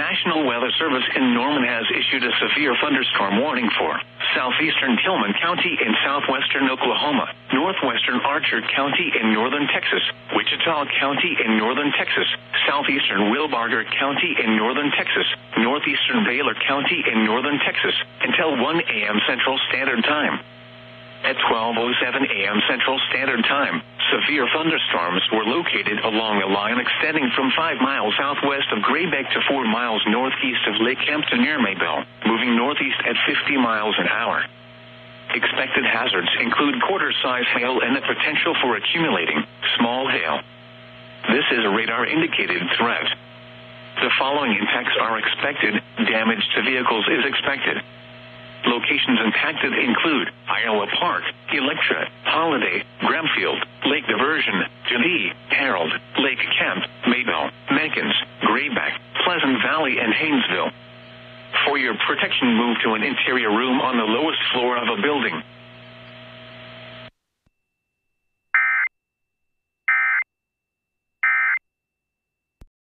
National Weather Service in Norman has issued a severe thunderstorm warning for southeastern Tillman County in southwestern Oklahoma, northwestern Archer County in northern Texas, Wichita County in northern Texas, southeastern Wilbarger County in northern Texas, northeastern Baylor County in northern Texas, until 1 a.m. Central Standard Time. At 12:07 a.m. Central Standard Time, severe thunderstorms were located along a line extending from 5 miles southwest of Graybeck to 4 miles northeast of Lake Hampton near Maybell, moving northeast at 50 miles an hour. Expected hazards include quarter-size hail and the potential for accumulating small hail. This is a radar-indicated threat. The following impacts are expected. Damage to vehicles is expected. Locations impacted include Iowa Park, Electra, Holiday, Gramfield, Lake Diversion, Geneva, Harold, Lake Kemp, Maybell, Menkins, Grayback, Pleasant Valley, and Haynesville. For your protection, move to an interior room on the lowest floor of a building.